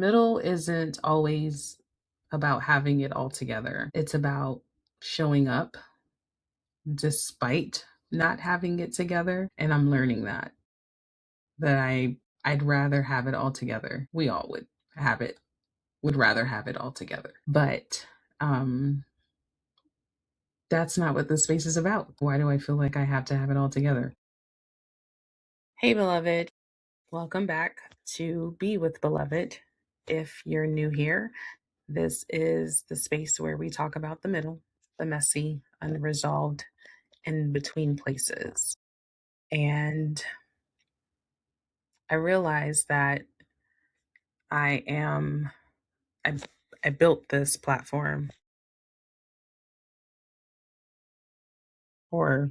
middle isn't always about having it all together. It's about showing up despite not having it together. And I'm learning that I'd rather have it all together. We all would rather have it all together. But that's not what this space is about. Why do I feel like I have to have it all together? Hey, beloved. Welcome back to Be with Beloved. If you're new here, this is the space where we talk about the middle, the messy, unresolved, in between places. And I realized that I am, I, I built this platform or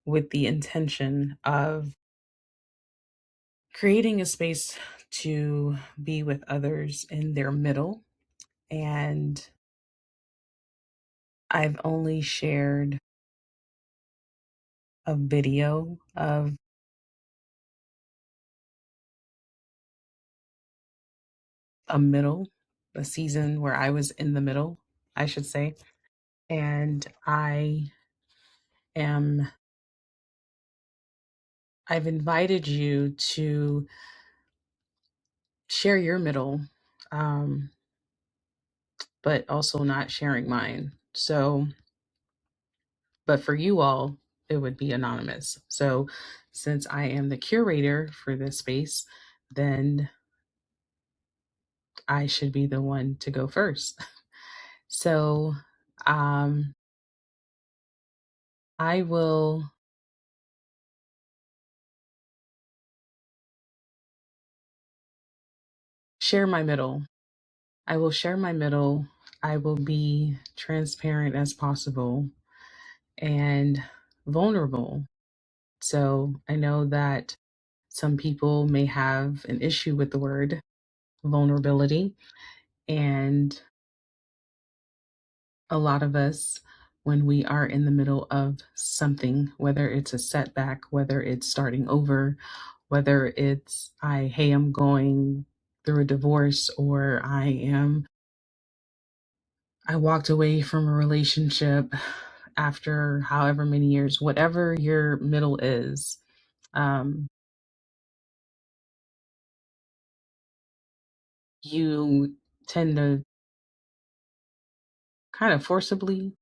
with the intention of creating a space to be with others in their middle. And I've only shared a video of a middle, a season where I was in the middle, I should say. And am, I've invited you to share your middle, um, but also not sharing mine. So, but for you all, it would be anonymous. So, since I am the curator for this space, then I should be the one to go first. So, um, I will share my middle. I will share my middle. I will be transparent as possible and vulnerable. So I know that some people may have an issue with the word vulnerability. And a lot of us, when we are in the middle of something, whether it's a setback, whether it's starting over, whether it's hey, I'm going through a divorce, or I walked away from a relationship after however many years, whatever your middle is, um, you tend to kind of forcibly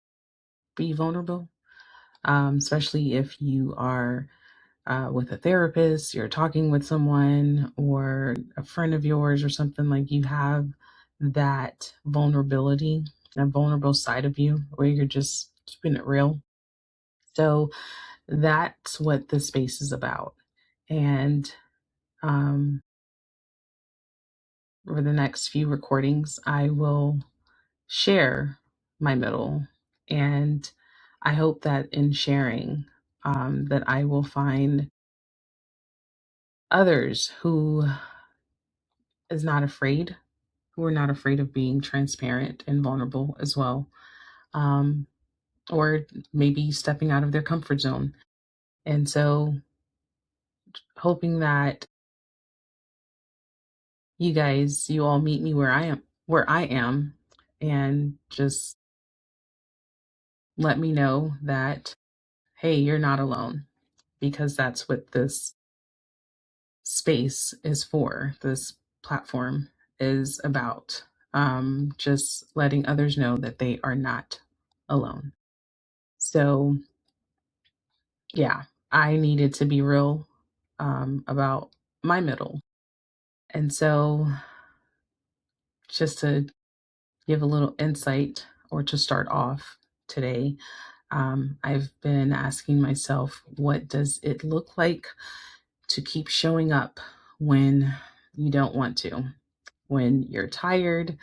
be vulnerable, especially if you are with a therapist, you're talking with someone or a friend of yours or something, like you have that vulnerability, a vulnerable side of you where you're just keeping it real. So that's what this space is about. And um, for the next few recordings, I will share my middle. And I hope that in sharing, that I will find others is not afraid, who are not afraid of being transparent and vulnerable as well. Um, or maybe stepping out of their comfort zone. And so hoping that you all meet me where I am, and just let me know that, hey, you're not alone, because that's what this space is for. This platform is about, just letting others know that they are not alone. So, yeah, I needed to be real, about my middle. And so, just to give a little insight or to start off today, I've been asking myself, what does it look like to keep showing up when you don't want to, when you're tired,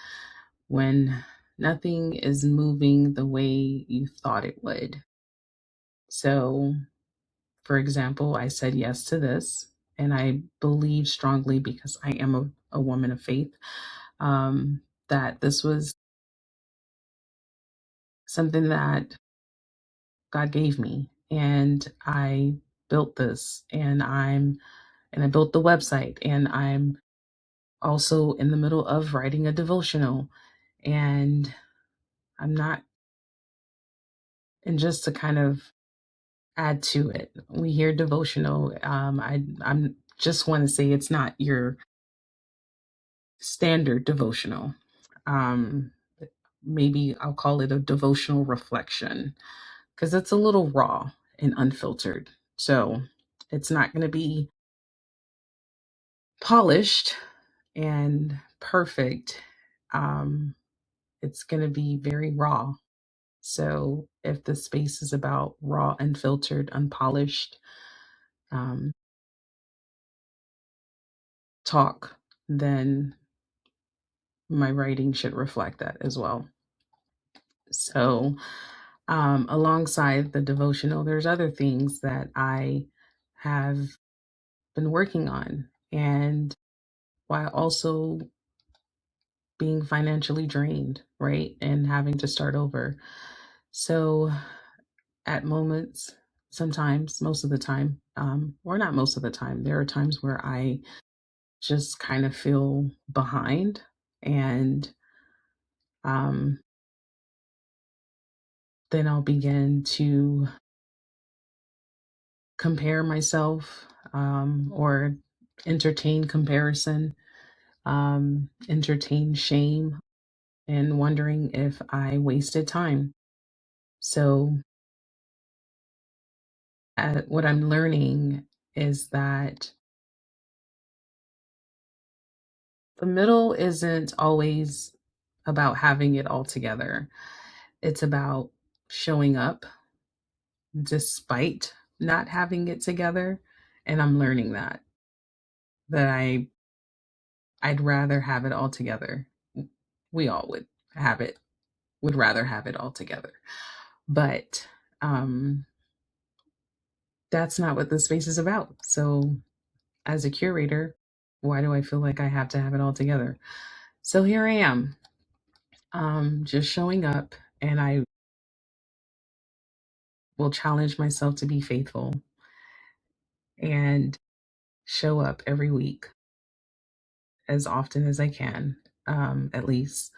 when nothing is moving the way you thought it would? So, for example, I said yes to this, and I believe strongly, because I am a woman of faith, that this was something that God gave me. And I built this, and I built the website, and I'm also in the middle of writing a devotional. And I'm not, and just to kind of add to it, we hear devotional. I'm just want to say it's not your standard devotional. Um, Maybe I'll call it a devotional reflection because it's a little raw and unfiltered. So it's not going to be polished and perfect. Um, it's going to be very raw. So if the space is about raw, unfiltered, unpolished um, talk, then my writing should reflect that as well. So, alongside the devotional, there's other things that I have been working on, and while also being financially drained, right? And having to start over. So, at moments, sometimes, most of the time, or not most of the time, there are times where I just kind of feel behind and um, then I'll begin to compare myself or entertain comparison, entertain shame, and wondering if I wasted time. So, what I'm learning is that the middle isn't always about having it all together, it's about showing up despite not having it together. And I'm learning that I'd rather have it all together. We all have it would rather have it all together. But um that's not what this space is about. So as a curator, why do I feel like I have to have it all together? So here I am, just showing up, and I will challenge myself to be faithful and show up every week as often as I can, at least.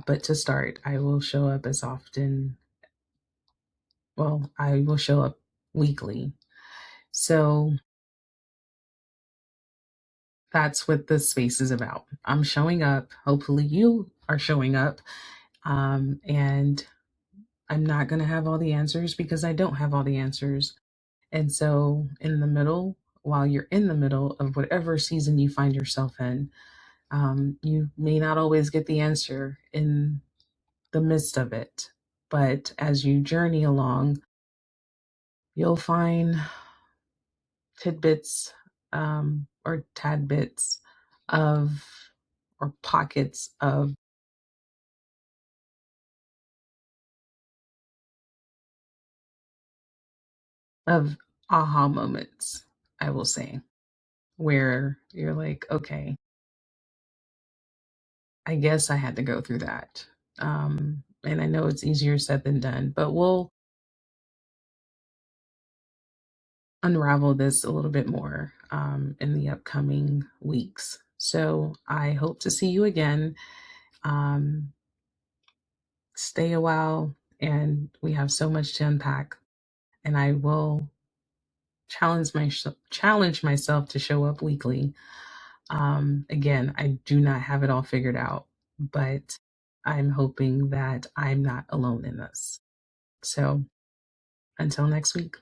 But to start, I will show up as often. Well, I will show up weekly. So that's what this space is about. I'm showing up. Hopefully, you are showing up. And I'm not going to have all the answers because I don't have all the answers. And so, in the middle, while you're in the middle of whatever season you find yourself in, you may not always get the answer in the midst of it. But as you journey along, you'll find tidbits or tad bits of, or pockets of aha moments, I will say, where you're like, okay, I guess I had to go through that. And I know it's easier said than done, but we'll unravel this a little bit more in the upcoming weeks. So I hope to see you again. Um, Stay a while, and we have so much to unpack. And I will challenge myself to show up weekly. Again, I do not have it all figured out, but I'm hoping that I'm not alone in this. So until next week.